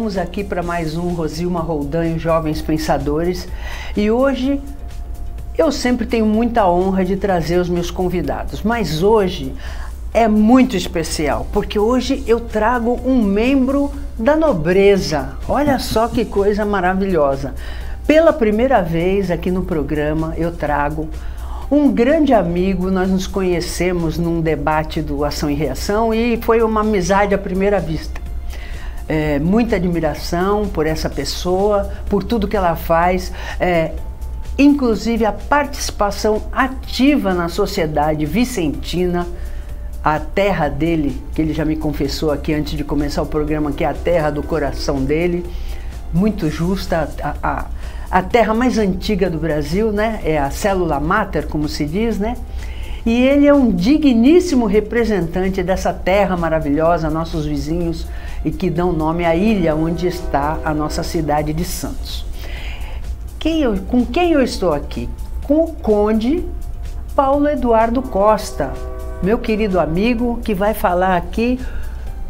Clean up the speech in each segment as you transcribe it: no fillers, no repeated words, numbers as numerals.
Estamos aqui para mais um Rosilma Roldan, Jovens Pensadores, e hoje eu sempre tenho muita honra de trazer os meus convidados, mas hoje é muito especial, porque hoje eu trago um membro da nobreza. Olha só que coisa maravilhosa. Pela primeira vez aqui no programa eu trago um grande amigo. Nós nos conhecemos num debate do Ação e Reação e foi uma amizade à primeira vista. Muita admiração por essa pessoa, por tudo que ela faz, inclusive a participação ativa na sociedade vicentina, a terra dele, que ele já me confessou aqui antes de começar o programa, que é a terra do coração dele, muito justa, a terra mais antiga do Brasil, né? É a célula máter, como se diz, né? E ele é um digníssimo representante dessa terra maravilhosa, nossos vizinhos, e que dão nome à ilha onde está a nossa cidade de Santos. Com quem eu estou aqui? Com o Conde Paulo Eduardo Costa, meu querido amigo, que vai falar aqui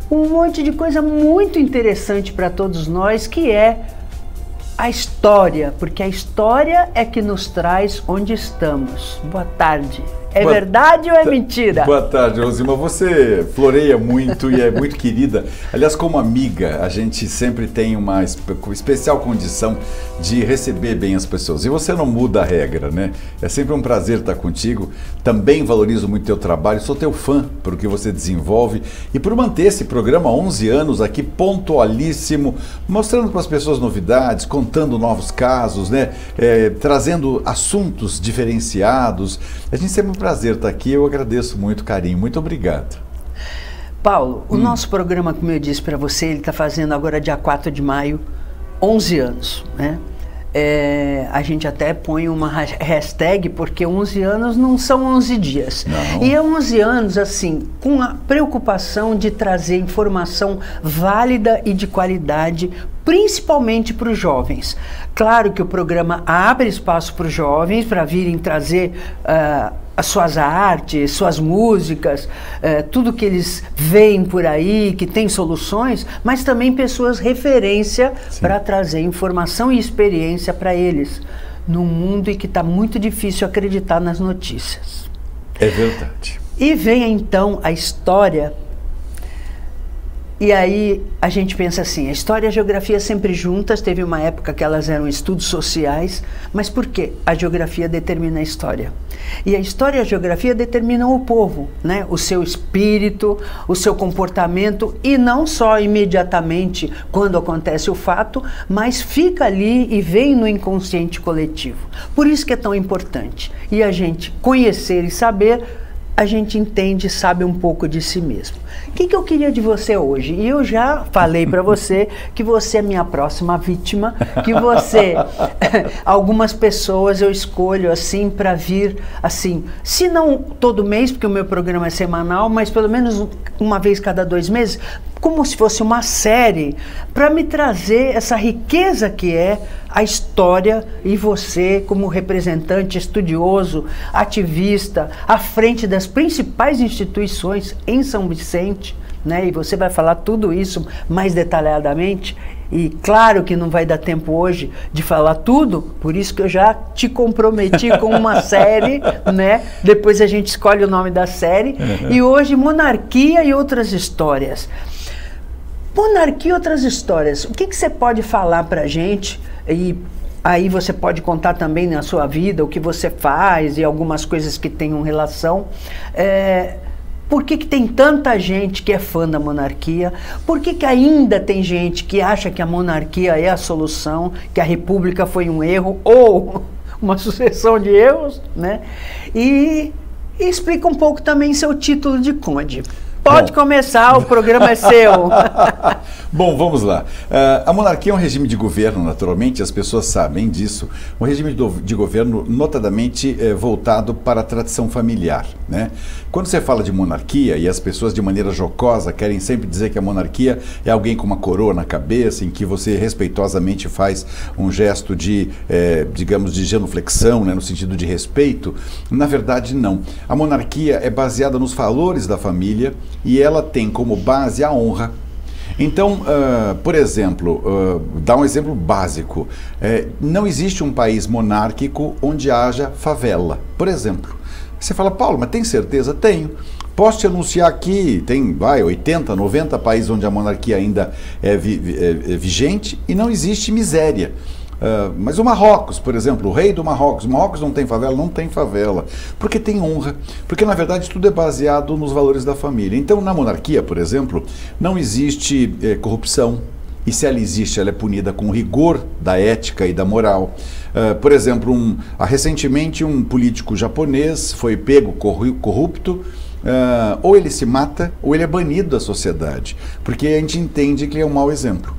um monte de coisa muito interessante para todos nós, que é a história, porque a história é que nos traz onde estamos. Boa tarde. É verdade ou é mentira? Boa tarde, Rosilma. Você floreia muito e é muito querida. Aliás, como amiga, a gente sempre tem uma especial condição de receber bem as pessoas. E você não muda a regra, né? É sempre um prazer estar contigo. Também valorizo muito teu trabalho, sou teu fã por o que você desenvolve e por manter esse programa há 11 anos aqui, pontualíssimo, mostrando para as pessoas novidades, contando novos casos, né? Trazendo assuntos diferenciados. A gente sempre prazer estar aqui, eu agradeço muito, carinho, muito obrigado. Paulo, o nosso programa, como eu disse para você, ele está fazendo agora dia 4 de maio, 11 anos, né? A gente até põe uma hashtag, porque 11 anos não são 11 dias. Não. E é 11 anos, assim, com a preocupação de trazer informação válida e de qualidade, principalmente para os jovens. Claro que o programa abre espaço para os jovens, para virem trazer as suas artes, suas músicas, tudo que eles veem por aí, que tem soluções, mas também pessoas referência para trazer informação e experiência para eles, num mundo em que está muito difícil acreditar nas notícias. É verdade. E vem então a história. E aí a gente pensa assim, a história e a geografia sempre juntas, teve uma época que elas eram estudos sociais, mas por quê? A geografia determina a história. E a história e a geografia determinam o povo, né? O seu espírito, o seu comportamento, e não só imediatamente quando acontece o fato, mas fica ali e vem no inconsciente coletivo. Por isso que é tão importante. E a gente conhecer e saber, a gente entende e sabe um pouco de si mesmo. O que eu queria de você hoje? E eu já falei para você que você é minha próxima vítima, que você, algumas pessoas eu escolho assim para vir, assim, se não todo mês, porque o meu programa é semanal, mas pelo menos uma vez cada 2 meses, como se fosse uma série, para me trazer essa riqueza que é a história, e você como representante estudioso, ativista, à frente das principais instituições em São Vicente, né? E você vai falar tudo isso mais detalhadamente, e claro que não vai dar tempo hoje de falar tudo, por isso que eu já te comprometi com uma série, né? Depois a gente escolhe o nome da série, e hoje Monarquia e Outras Histórias. Monarquia e Outras Histórias, o que você pode falar para a gente? E aí você pode contar também na sua vida o que você faz e algumas coisas que tenham relação. Por que tem tanta gente que é fã da monarquia? Por que ainda tem gente que acha que a monarquia é a solução, que a república foi um erro ou uma sucessão de erros, né? E explica um pouco também seu título de conde. Pode começar, o programa é seu. Bom, vamos lá. A monarquia é um regime de governo, naturalmente, as pessoas sabem disso. Um regime de governo notadamente voltado para a tradição familiar, né? Quando você fala de monarquia, e as pessoas de maneira jocosa querem sempre dizer que a monarquia é alguém com uma coroa na cabeça, em que você respeitosamente faz um gesto de, digamos, de genuflexão, né, no sentido de respeito, na verdade não. A monarquia é baseada nos valores da família e ela tem como base a honra. Então, por exemplo, dá um exemplo básico. Não existe um país monárquico onde haja favela, por exemplo. Você fala, Paulo, mas tem certeza? Tenho. Posso te anunciar aqui, tem 80, 90 países onde a monarquia ainda é vigente e não existe miséria. Mas o Marrocos, por exemplo, o rei do Marrocos, não tem favela? Não tem favela, porque tem honra, porque na verdade tudo é baseado nos valores da família. Então na monarquia, por exemplo, não existe corrupção, e se ela existe, ela é punida com rigor da ética e da moral. Por exemplo, recentemente um político japonês foi pego corrupto, ou ele se mata ou ele é banido da sociedade, porque a gente entende que ele é um mau exemplo.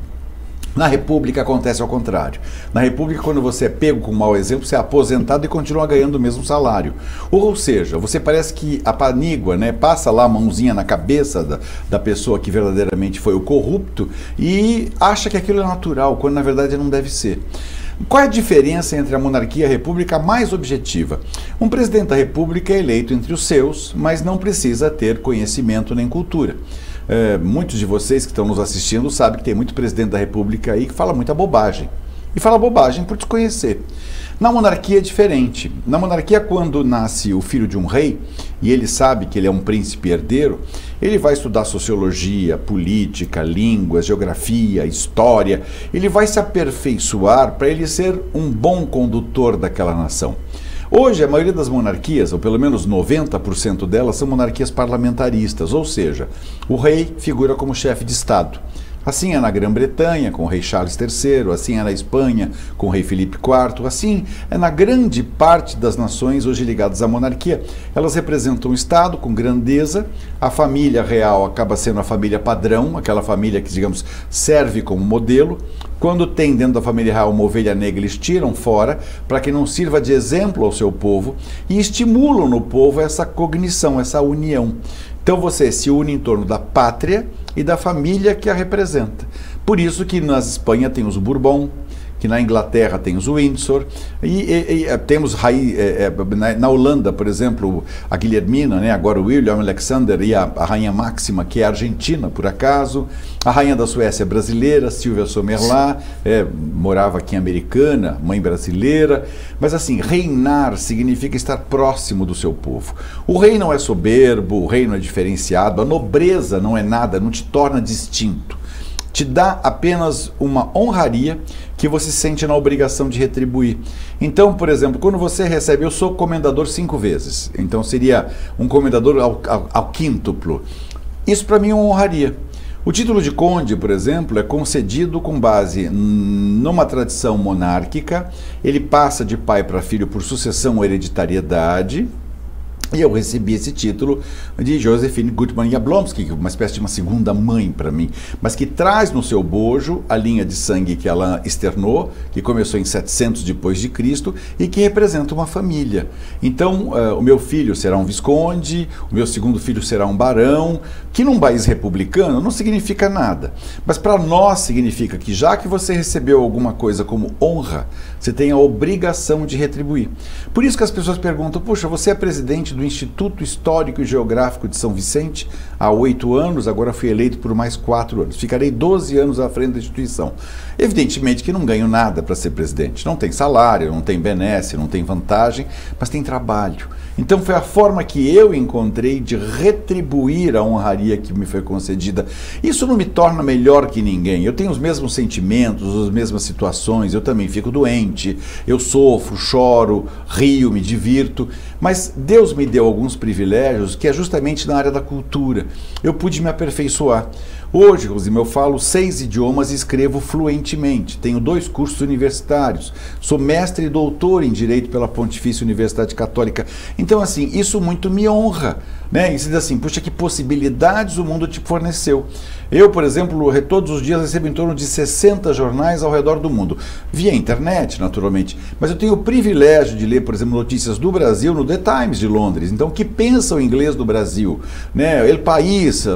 Na República acontece ao contrário. Na República, quando você é pego com um mau exemplo, você é aposentado e continua ganhando o mesmo salário. Ou seja, você parece que apanigua, né? Passa lá a mãozinha na cabeça da pessoa que verdadeiramente foi o corrupto e acha que aquilo é natural, quando na verdade não deve ser. Qual é a diferença entre a monarquia e a república mais objetiva? Um presidente da república é eleito entre os seus, mas não precisa ter conhecimento nem cultura. Muitos de vocês que estão nos assistindo sabem que tem muito presidente da república aí que fala muita bobagem. E fala bobagem por desconhecer. Na monarquia é diferente. Na monarquia, quando nasce o filho de um rei, e ele sabe que ele é um príncipe herdeiro, ele vai estudar sociologia, política, línguas, geografia, história. Ele vai se aperfeiçoar para ele ser um bom condutor daquela nação. Hoje, a maioria das monarquias, ou pelo menos 90% delas, são monarquias parlamentaristas, ou seja, o rei figura como chefe de Estado. Assim é na Grã-Bretanha, com o rei Charles III, assim é na Espanha, com o rei Filipe IV, assim é na grande parte das nações hoje ligadas à monarquia. Elas representam um Estado com grandeza, a família real acaba sendo a família padrão, aquela família que, digamos, serve como modelo. Quando tem dentro da família real uma ovelha negra, eles tiram fora para que não sirva de exemplo ao seu povo e estimulam no povo essa cognição, essa união. Então você se une em torno da pátria e da família que a representa. Por isso que na Espanha tem os Bourbon, que na Inglaterra tem os Windsor, e temos na Holanda, por exemplo, a Guilhermina, né, agora o William Alexander, e a Rainha Máxima, que é argentina, por acaso. A Rainha da Suécia é brasileira, Silvia Somerlá, morava aqui em Americana, mãe brasileira. Mas assim, reinar significa estar próximo do seu povo. O rei não é soberbo, o rei não é diferenciado, a nobreza não é nada, não te torna distinto. Te dá apenas uma honraria que você se sente na obrigação de retribuir. Então, por exemplo, quando você recebe, eu sou comendador 5 vezes, então seria um comendador ao quíntuplo. Isso para mim é uma honraria. O título de conde, por exemplo, é concedido com base numa tradição monárquica, ele passa de pai para filho por sucessão ou hereditariedade. E eu recebi esse título de Josephine Gutmann Jablonski, uma espécie de uma segunda mãe para mim, mas que traz no seu bojo a linha de sangue que ela externou, que começou em 700 depois de Cristo e que representa uma família. Então, o meu filho será um visconde, o meu segundo filho será um barão, que num país republicano não significa nada, mas para nós significa que já que você recebeu alguma coisa como honra, você tem a obrigação de retribuir. Por isso que as pessoas perguntam, puxa, você é presidente do Instituto Histórico e Geográfico de São Vicente há 8 anos, agora fui eleito por mais 4 anos. Ficarei 12 anos à frente da instituição. Evidentemente que não ganho nada para ser presidente. Não tem salário, não tem benesse, não tem vantagem, mas tem trabalho. Então foi a forma que eu encontrei de retribuir a honraria que me foi concedida. Isso não me torna melhor que ninguém. Eu tenho os mesmos sentimentos, as mesmas situações, eu também fico doente, eu sofro, choro, rio, me divirto, mas Deus me deu alguns privilégios que é justamente na área da cultura. Eu pude me aperfeiçoar. Hoje, Rosima, eu falo 6 idiomas e escrevo fluentemente. Tenho 2 cursos universitários. Sou mestre e doutor em Direito pela Pontifícia Universidade Católica. Então, assim, isso muito me honra, né? E você diz assim, puxa, que possibilidades o mundo te forneceu. Eu, por exemplo, todos os dias recebo em torno de 60 jornais ao redor do mundo. Via internet, naturalmente. Mas eu tenho o privilégio de ler, por exemplo, notícias do Brasil no The Times de Londres. Então, o que pensa o inglês do Brasil? Né? El País,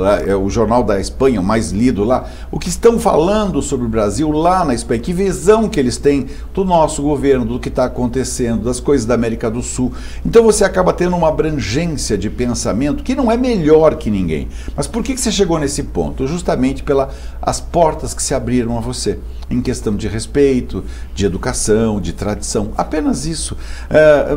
o jornal da Espanha, o mais lido lá. O que estão falando sobre o Brasil lá na Espanha? Que visão que eles têm do nosso governo, do que está acontecendo, das coisas da América do Sul. Então, você acaba acaba tendo uma abrangência de pensamento que não é melhor que ninguém. Mas por que você chegou nesse ponto? Justamente pelas portas que se abriram a você, em questão de respeito, de educação, de tradição, apenas isso.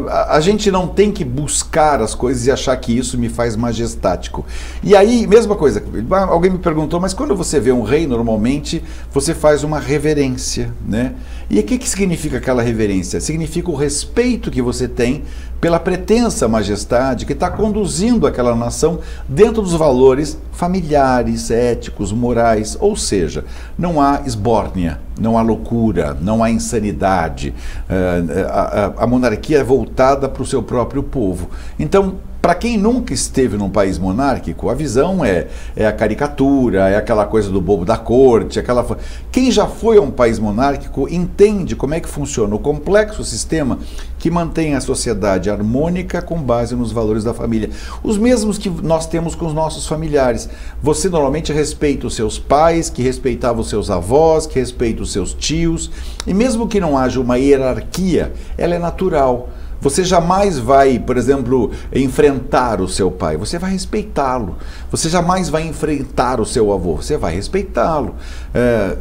A gente não tem que buscar as coisas e achar que isso me faz majestático. E aí, mesma coisa, alguém me perguntou, mas quando você vê um rei, normalmente você faz uma reverência, né? E o que significa aquela reverência? Significa o respeito que você tem pela pretensa majestade que está conduzindo aquela nação dentro dos valores familiares, éticos, morais, ou seja, não há esbórnia, não há loucura, não há insanidade. A monarquia é voltada para o seu próprio povo. Então, para quem nunca esteve num país monárquico, a visão é a caricatura, é aquela coisa do bobo da corte, Quem já foi a um país monárquico entende como é que funciona o complexo sistema que mantém a sociedade harmônica com base nos valores da família. Os mesmos que nós temos com os nossos familiares. Você normalmente respeita os seus pais, que respeitava os seus avós, que respeita os seus tios, e mesmo que não haja uma hierarquia, ela é natural. Você jamais vai, por exemplo, enfrentar o seu pai, você vai respeitá-lo. Você jamais vai enfrentar o seu avô, você vai respeitá-lo.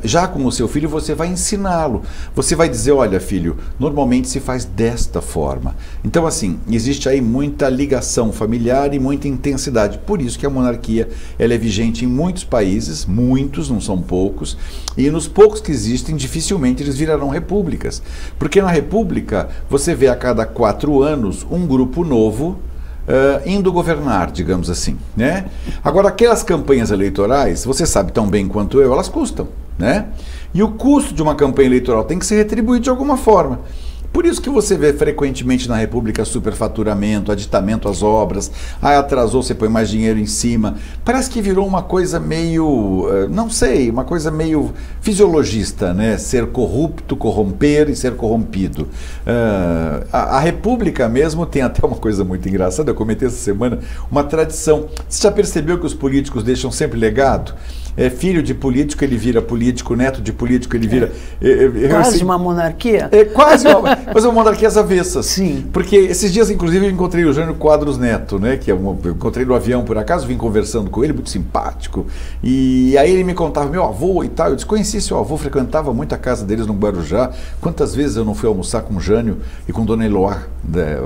Já com o seu filho, você vai ensiná-lo. Você vai dizer, olha filho, normalmente se faz desta forma. Então assim, existe aí muita ligação familiar e muita intensidade. Por isso que a monarquia ela é vigente em muitos países, muitos, não são poucos, e nos poucos que existem, dificilmente eles virarão repúblicas. Porque na república, você vê a cada 4 anos um grupo novo indo governar, digamos assim, né? Agora, aquelas campanhas eleitorais, você sabe tão bem quanto eu, elas custam, né? E o custo de uma campanha eleitoral tem que ser retribuído de alguma forma. Por isso que você vê frequentemente na República superfaturamento, aditamento às obras, atrasou, você põe mais dinheiro em cima. Parece que virou uma coisa meio, não sei, uma coisa meio fisiologista, né? Ser corrupto, corromper e ser corrompido. A República mesmo tem até uma coisa muito engraçada, eu comentei essa semana, uma tradição. Você já percebeu que os políticos deixam sempre legado? Filho de político, ele vira político, neto de político, ele vira... Quase uma monarquia? Quase mas é uma monarquia às avessas. Sim. Porque esses dias, inclusive, eu encontrei o Jânio Quadros Neto, né? Eu encontrei no avião, por acaso, vim conversando com ele, muito simpático. E aí ele me contava, meu avô e tal. Eu desconheci seu avô, frequentava muito a casa deles no Guarujá. Quantas vezes eu não fui almoçar com o Jânio e com Dona Eloá,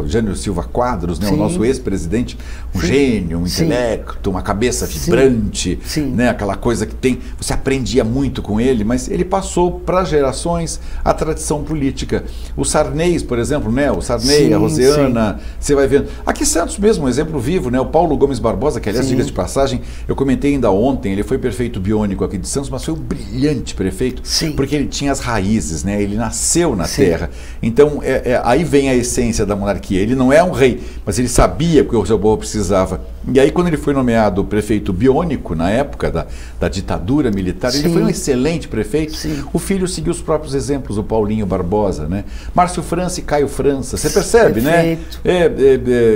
o Jânio Silva Quadros, né? O nosso ex-presidente, um gênio, um intelecto, uma cabeça vibrante, né? Aquela coisa que tem, você aprendia muito com ele, mas ele passou para gerações a tradição política. O Sarney, por exemplo, né? O Sarney, a Rosiana, você vai vendo. Aqui em Santos mesmo, um exemplo vivo, né? O Paulo Gomes Barbosa, que aliás, diga-se de passagem, eu comentei ainda ontem, ele foi prefeito biônico aqui de Santos, mas foi um brilhante prefeito, porque ele tinha as raízes, né? Ele nasceu na terra. Então, aí vem a essência da monarquia. Ele não é um rei, mas ele sabia que o seu povo precisava. E aí, quando ele foi nomeado prefeito biônico, na época da ditadura militar, ele foi um excelente prefeito. O filho seguiu os próprios exemplos, o Paulinho Barbosa, né? Márcio França e Caio França, você percebe, né?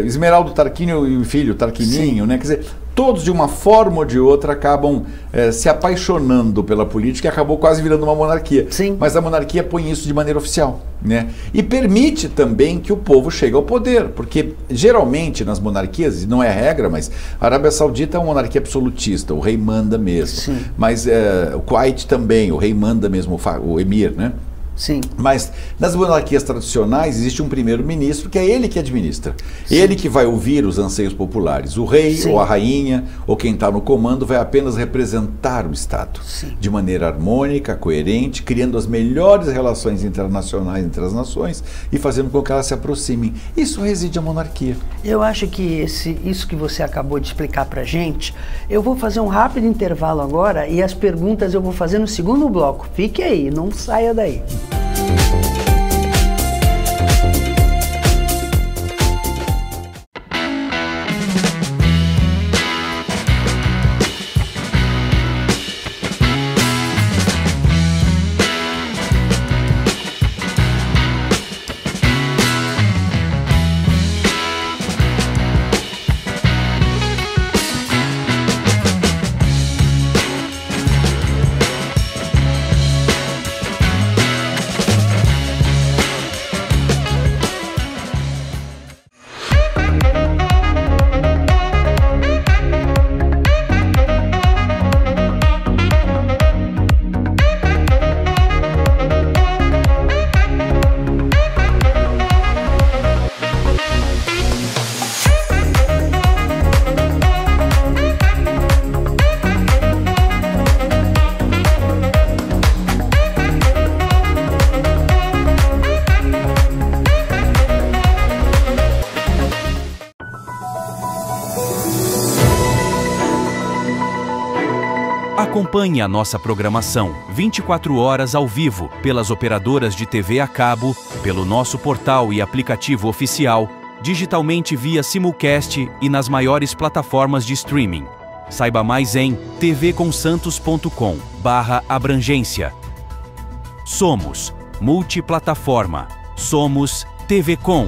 Esmeraldo Tarquínio e o filho, Tarquininho, né? Quer dizer, todos de uma forma ou de outra acabam se apaixonando pela política e acabou quase virando uma monarquia. Mas a monarquia põe isso de maneira oficial, né? E permite também que o povo chegue ao poder, porque geralmente nas monarquias, não é regra, mas a Arábia Saudita é uma monarquia absolutista, o rei manda mesmo. Mas o Kuwait também, o rei manda mesmo, o emir, né? Mas nas monarquias tradicionais existe um primeiro-ministro que é ele que administra. Ele que vai ouvir os anseios populares. O rei ou a rainha ou quem está no comando vai apenas representar o Estado de maneira harmônica, coerente, criando as melhores relações internacionais entre as nações e fazendo com que elas se aproximem. Isso reside a monarquia. Eu acho que isso que você acabou de explicar para a gente, eu vou fazer um rápido intervalo agora e as perguntas eu vou fazer no segundo bloco. Fique aí, não saia daí. Acompanhe a nossa programação 24 horas ao vivo pelas operadoras de TV a cabo, pelo nosso portal e aplicativo oficial, digitalmente via simulcast e nas maiores plataformas de streaming. Saiba mais em tvconsantos.com/abrangência. Somos multiplataforma. Somos TV Com.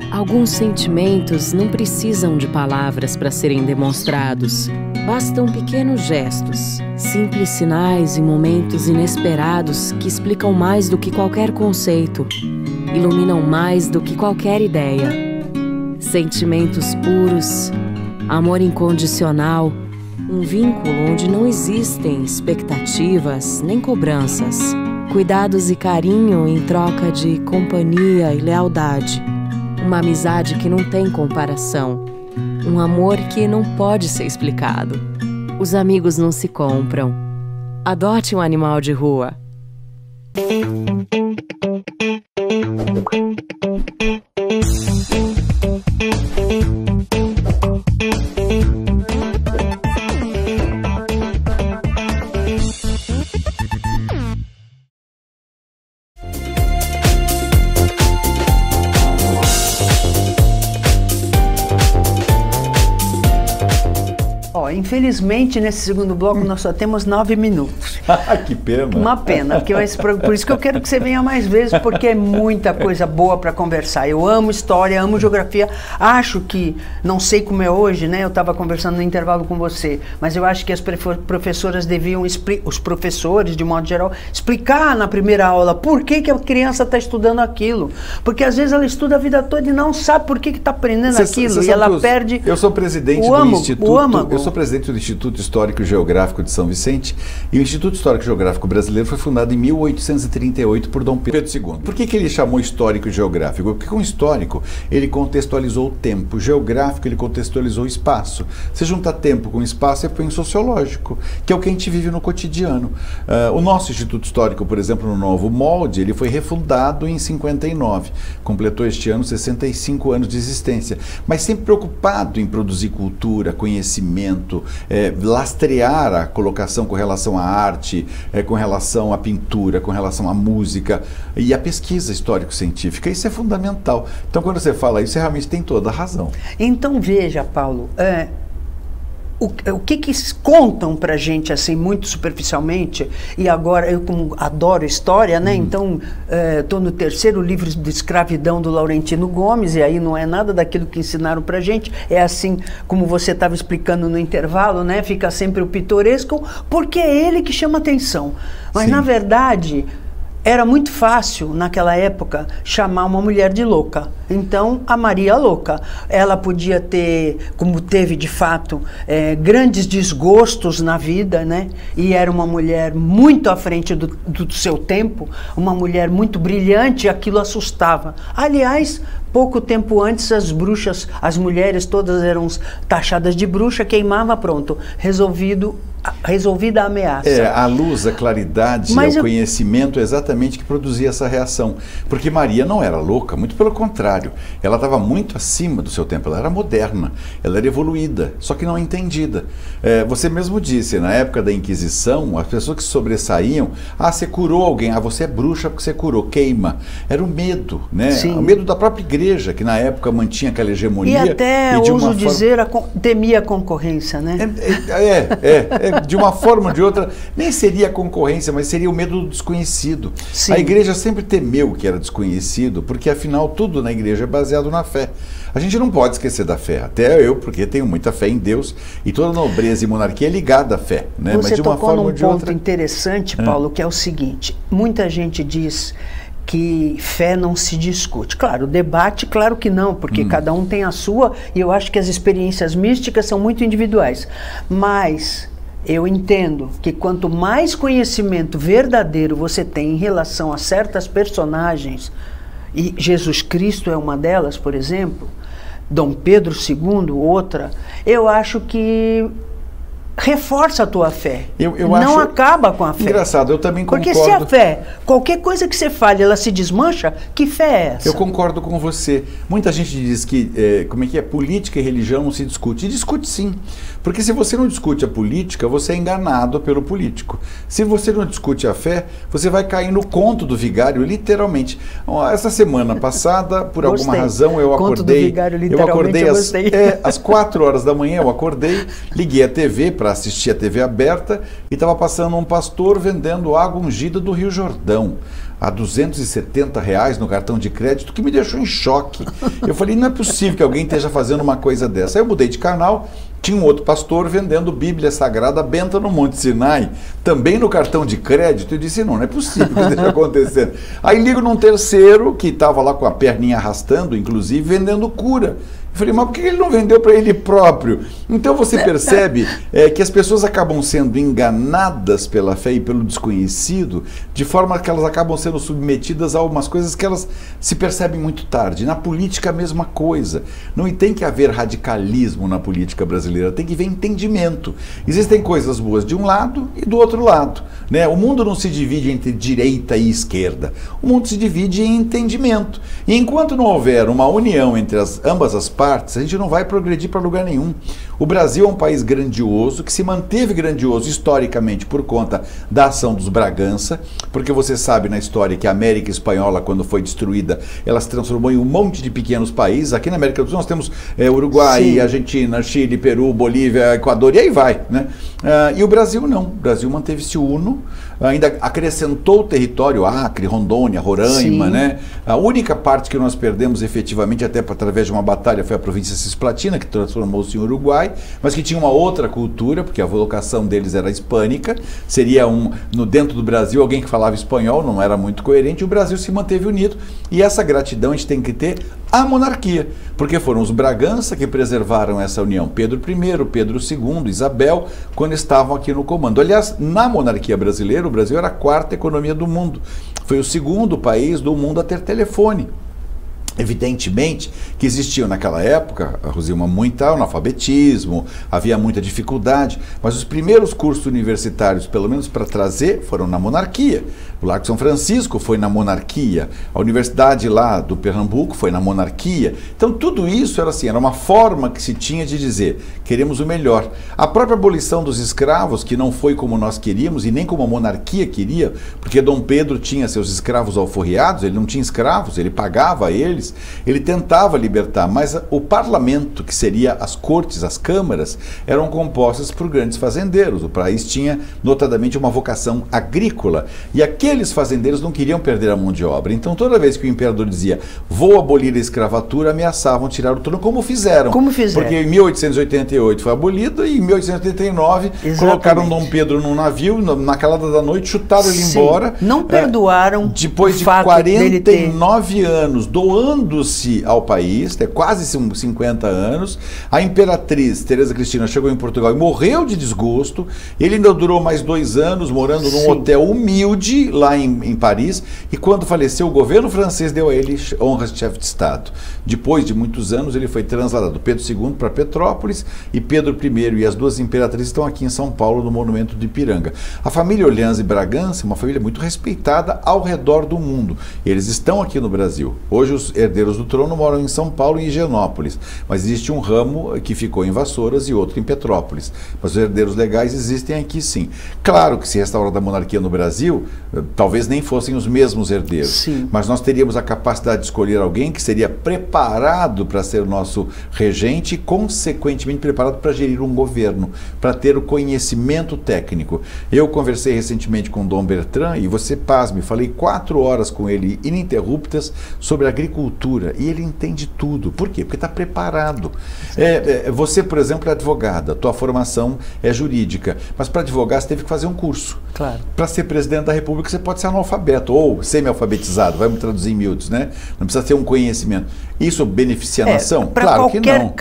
Alguns sentimentos não precisam de palavras para serem demonstrados. Bastam pequenos gestos, simples sinais em momentos inesperados que explicam mais do que qualquer conceito, iluminam mais do que qualquer ideia. Sentimentos puros, amor incondicional, um vínculo onde não existem expectativas nem cobranças, cuidados e carinho em troca de companhia e lealdade. Uma amizade que não tem comparação. Um amor que não pode ser explicado. Os amigos não se compram. Adote um animal de rua. Infelizmente, nesse segundo bloco, nós só temos 9 minutos. Que pena. Uma pena, porque por isso que eu quero que você venha mais vezes, porque é muita coisa boa para conversar. Eu amo história, amo geografia. Acho que, não sei como é hoje, né? Eu estava conversando no intervalo com você, mas eu acho que as professoras deviam, os professores, de modo geral, explicar na primeira aula por que a criança está estudando aquilo. Porque às vezes ela estuda a vida toda e não sabe por que está aprendendo aquilo. E ela perde. Eu sou presidente do Instituto. Eu sou presidente do Instituto Histórico e Geográfico de São Vicente, e o Instituto Histórico e Geográfico Brasileiro foi fundado em 1838 por Dom Pedro II. Por que ele chamou histórico e geográfico? Porque com histórico ele contextualizou o tempo, geográfico ele contextualizou o espaço. Você junta tempo com espaço e põe sociológico, que é o que a gente vive no cotidiano. O nosso Instituto Histórico, por exemplo, no novo molde, ele foi refundado em 59, completou este ano 65 anos de existência, mas sempre preocupado em produzir cultura, conhecimento, lastrear a colocação com relação à arte, com relação à pintura, com relação à música e à pesquisa histórico-científica. Isso é fundamental. Então, quando você fala isso, você realmente tem toda a razão. Então, veja, Paulo, o que contam pra gente, assim, muito superficialmente, e agora, eu como adoro história, né, então, estou no 3º livro de escravidão do Laurentino Gomes, e aí não é nada daquilo que ensinaram pra gente, é assim, como você estava explicando no intervalo, né, fica sempre o pitoresco, porque é ele que chama atenção. Mas, sim, na verdade, era muito fácil, naquela época, chamar uma mulher de louca. Então, a Maria Louca. Ela podia ter, como teve de fato, grandes desgostos na vida, né? E era uma mulher muito à frente do seu tempo, uma mulher muito brilhante, e aquilo assustava. Aliás, pouco tempo antes, as bruxas, as mulheres todas eram taxadas de bruxa, queimava, pronto, resolvida a ameaça. A luz, a claridade, o conhecimento é exatamente que produzia essa reação. Porque Maria não era louca, muito pelo contrário. Ela estava muito acima do seu tempo, ela era moderna, ela era evoluída, só que não entendida. Você mesmo disse, na época da Inquisição, as pessoas que sobressaíam, você curou alguém, você é bruxa porque você curou, queima. Era o medo, né? Sim. O medo da própria igreja, que na época mantinha aquela hegemonia. E até, ouso dizer, temia a concorrência, né? De uma forma ou de outra, nem seria a concorrência, mas seria o medo do desconhecido. Sim. A igreja sempre temeu que era desconhecido, porque afinal tudo na igreja é baseado na fé. A gente não pode esquecer da fé, até eu, porque tenho muita fé em Deus, e toda nobreza e monarquia é ligada à fé, né? Você mas de uma forma ou de outra... Você tocou num ponto interessante, Paulo, que é o seguinte: muita gente diz que fé não se discute. Claro, debate, claro que não, porque cada um tem a sua, e eu acho que as experiências místicas são muito individuais. Mas eu entendo que quanto mais conhecimento verdadeiro você tem em relação a certas personagens, e Jesus Cristo é uma delas, por exemplo, Dom Pedro II, outra, eu acho que reforça a tua fé. Eu não acho acaba com a fé. Engraçado, eu também concordo. Porque se a fé, qualquer coisa que você fale, ela se desmancha, que fé é essa? Eu concordo com você. Muita gente diz que, política e religião não se discute. E discute sim. Porque se você não discute a política, você é enganado pelo político. Se você não discute a fé, você vai cair no conto do vigário, literalmente. Essa semana passada, por alguma razão, eu acordei... Conto do vigário, literalmente, eu acordei às 4 horas da manhã, eu acordei, liguei a TV para assistir a TV aberta e estava passando um pastor vendendo água ungida do Rio Jordão a R$270 no cartão de crédito, que me deixou em choque. Eu falei, não é possível que alguém esteja fazendo uma coisa dessa. Aí eu mudei de canal, tinha um outro pastor vendendo Bíblia Sagrada Benta no Monte Sinai, também no cartão de crédito. Eu disse, não é possível que isso esteja acontecendo. Aí ligo num terceiro, que estava lá com a perninha arrastando, inclusive, vendendo cura. Eu falei, mas por que ele não vendeu para ele próprio? Então você percebe que as pessoas acabam sendo enganadas pela fé e pelo desconhecido, de forma que elas acabam sendo submetidas a algumas coisas que elas se percebem muito tarde. Na política a mesma coisa. Não tem que haver radicalismo na política brasileira, tem que haver entendimento. Existem coisas boas de um lado e do outro lado, né? O mundo não se divide entre direita e esquerda. O mundo se divide em entendimento. E enquanto não houver uma união entre ambas as partes, a gente não vai progredir para lugar nenhum. O Brasil é um país grandioso, que se manteve grandioso historicamente por conta da ação dos Bragança, porque você sabe na história que a América Espanhola, quando foi destruída, ela se transformou em um monte de pequenos países. Aqui na América do Sul nós temos Uruguai, sim, Argentina, Chile, Peru, Bolívia, Equador, e aí vai, né? E o Brasil não. O Brasil manteve-se uno, ainda acrescentou o território, Acre, Rondônia, Roraima, sim, né? A única parte que nós perdemos efetivamente, até através de uma batalha, foi a província Cisplatina, que transformou-se em Uruguai, mas que tinha uma outra cultura, porque a vocação deles era hispânica, seria dentro do Brasil alguém que falava espanhol, não era muito coerente, e o Brasil se manteve unido, e essa gratidão a gente tem que ter à monarquia, porque foram os Bragança que preservaram essa união, Pedro I, Pedro II, Isabel, quando estavam aqui no comando. Aliás, na monarquia brasileira, o Brasil era a 4ª economia do mundo, foi o 2º país do mundo a ter telefone. Evidentemente que existiam naquela época, Rosilma, muito analfabetismo, havia muita dificuldade, mas os primeiros cursos universitários, pelo menos para trazer, foram na monarquia. O Largo São Francisco foi na monarquia, a Universidade lá do Pernambuco foi na monarquia. Então tudo isso era assim, era uma forma que se tinha de dizer, queremos o melhor. A própria abolição dos escravos, que não foi como nós queríamos e nem como a monarquia queria, porque Dom Pedro tinha seus escravos alforriados, ele não tinha escravos, ele pagava a eles, ele tentava libertar, mas o parlamento, que seria as cortes, as câmaras, eram compostas por grandes fazendeiros. O país tinha notadamente uma vocação agrícola, e aqueles fazendeiros não queriam perder a mão de obra. Então toda vez que o imperador dizia, vou abolir a escravatura, ameaçavam tirar o trono, como fizeram. Porque em 1888 foi abolido, e em 1889 colocaram Dom Pedro num navio, na calada da noite, chutaram ele embora. Não perdoaram depois de 49 anos, doando-se ao país, quase 50 anos, a imperatriz Teresa Cristina chegou em Portugal e morreu de desgosto. Ele ainda durou mais 2 anos morando num hotel humilde lá em Paris, e quando faleceu o governo francês deu a ele honras de chefe de Estado. Depois de muitos anos ele foi transladado, Pedro II para Petrópolis, e Pedro I e as 2 imperatrizes estão aqui em São Paulo no monumento de Ipiranga. A família Orleans e Bragança é uma família muito respeitada ao redor do mundo. Eles estão aqui no Brasil. Hoje os herdeiros do trono moram em São Paulo e em Higienópolis, mas existe um ramo que ficou em Vassouras e outro em Petrópolis. Mas os herdeiros legais existem aqui sim. Claro que se restaurar a monarquia no Brasil, talvez nem fossem os mesmos herdeiros, sim, mas nós teríamos a capacidade de escolher alguém que seria preparado para ser o nosso regente e consequentemente preparado para gerir um governo, para ter o conhecimento técnico. Eu conversei recentemente com Dom Bertrand e você, pasme, falei 4 horas com ele ininterruptas sobre agricultura, e ele entende tudo. Por quê? Porque está preparado. Você, por exemplo, é advogada, tua formação é jurídica, mas para advogar você teve que fazer um curso. Claro. Para ser presidente da República você pode ser analfabeto ou semi-alfabetizado, vamos traduzir em miúdos, né? Não precisa ter um conhecimento. Isso beneficia a nação? Claro que não.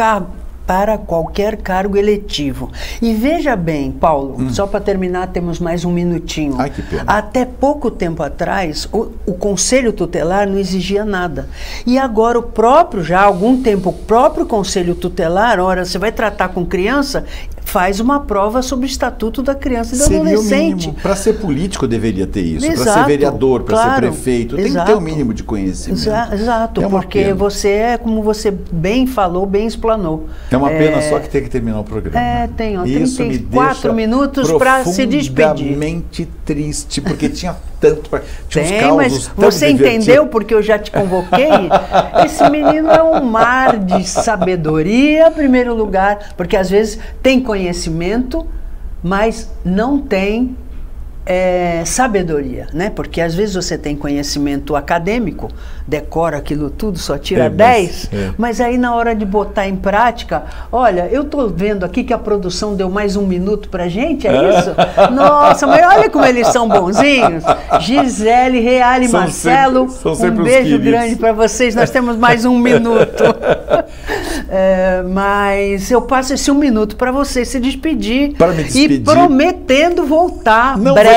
Para qualquer cargo eletivo. E veja bem, Paulo, só para terminar, temos mais um minutinho. Ai, que pena. Até pouco tempo atrás, o Conselho Tutelar não exigia nada. E agora já há algum tempo, o próprio Conselho Tutelar, ora, você vai tratar com criança, faz uma prova sobre o Estatuto da Criança e do Seria Adolescente. Para ser político deveria ter isso, para Exato, ser vereador, para claro, ser prefeito, tem que ter o mínimo de conhecimento. Exato, É uma porque pena. você é, como você bem falou, bem explanou. É uma pena só que tem que terminar o programa. Tem, ó, Isso 34 minutos para se despedir. Profundamente triste, porque tinha tanto para... Tinha uns Tem, causos mas tão você divertidos. entendeu porque eu já te convoquei? Esse menino é um mar de sabedoria, em primeiro lugar, porque às vezes tem conhecimento, mas não tem sabedoria, né? Porque às vezes você tem conhecimento acadêmico, decora aquilo tudo, só tira 10, mas aí na hora de botar em prática, olha, eu tô vendo aqui que a produção deu mais 1 minuto pra gente, é isso? Nossa, mas olha como eles são bonzinhos. Gisele, Reale, Marcelo, um beijo grande para vocês, nós temos mais 1 minuto. Mas eu passo esse 1 minuto para você se despedir, e prometendo voltar breve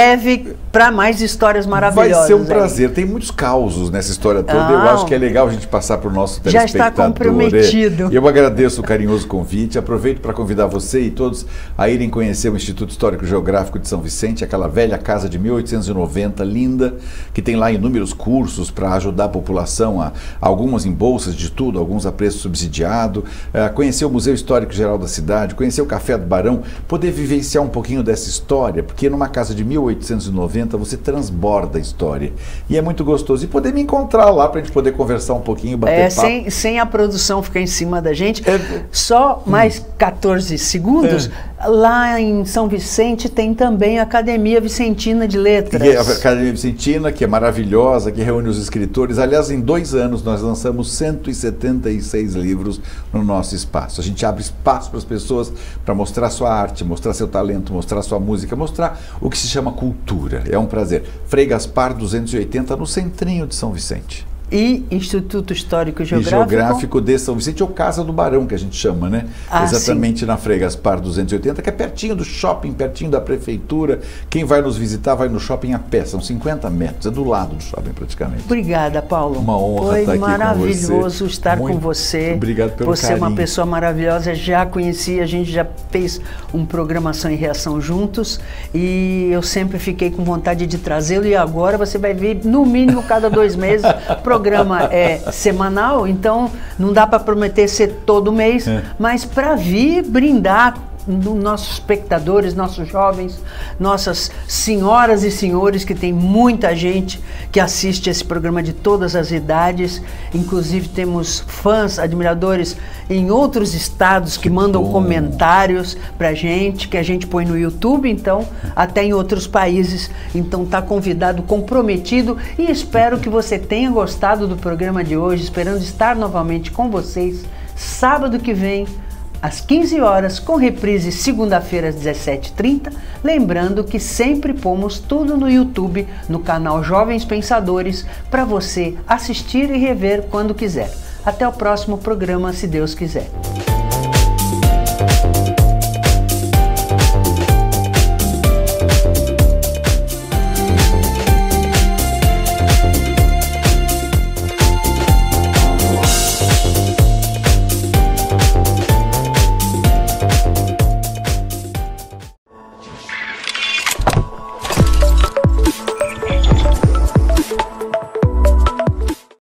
para mais histórias maravilhosas. Vai ser um prazer. Tem muitos causos nessa história toda. Eu acho que é legal a gente passar para o nosso telespectador. Já está comprometido. Eu agradeço o carinhoso convite. Aproveito para convidar você e todos a irem conhecer o Instituto Histórico Geográfico de São Vicente, aquela velha casa de 1890, linda, que tem lá inúmeros cursos para ajudar a população, algumas em bolsas de tudo, alguns a preço subsidiado, conhecer o Museu Histórico Geral da cidade, conhecer o Café do Barão, poder vivenciar um pouquinho dessa história, porque numa casa de 1890 você transborda a história. E é muito gostoso. E poder me encontrar lá para a gente poder conversar um pouquinho, bater papo. Sem a produção ficar em cima da gente. Só mais 14 segundos. Lá em São Vicente tem também a Academia Vicentina de Letras. E a Academia Vicentina, que é maravilhosa, que reúne os escritores. Aliás, em 2 anos nós lançamos 176 livros no nosso espaço. A gente abre espaço para as pessoas para mostrar sua arte, mostrar seu talento, mostrar sua música, mostrar o que se chama cultura. É um prazer. Frei Gaspar 280, no centrinho de São Vicente. E Instituto Histórico e Geográfico. Geográfico de São Vicente, ou Casa do Barão, que a gente chama, né? Exatamente, sim. Na Frei Gaspar 280, que é pertinho do shopping, pertinho da prefeitura. Quem vai nos visitar vai no shopping a pé, são 50 metros, é do lado do shopping praticamente. Obrigada, Paulo. Uma honra estar aqui com você. Foi maravilhoso estar com você. Obrigado pelo carinho. Você é uma pessoa maravilhosa, já conheci, a gente já fez um Programação em Reação juntos e eu sempre fiquei com vontade de trazê-lo e agora você vai ver no mínimo cada 2 meses. O programa é semanal, então não dá para prometer ser todo mês, mas para vir brindar nossos espectadores, nossos jovens, nossas senhoras e senhores, que tem muita gente que assiste esse programa de todas as idades, inclusive temos fãs, admiradores em outros estados que mandam comentários pra gente, que a gente põe no YouTube, então, até em outros países, então tá convidado, comprometido, e espero que você tenha gostado do programa de hoje, esperando estar novamente com vocês sábado que vem, às 15 horas, com reprise segunda-feira às 17h30. Lembrando que sempre pomos tudo no YouTube, no canal Jovens Pensadores, para você assistir e rever quando quiser. Até o próximo programa, se Deus quiser.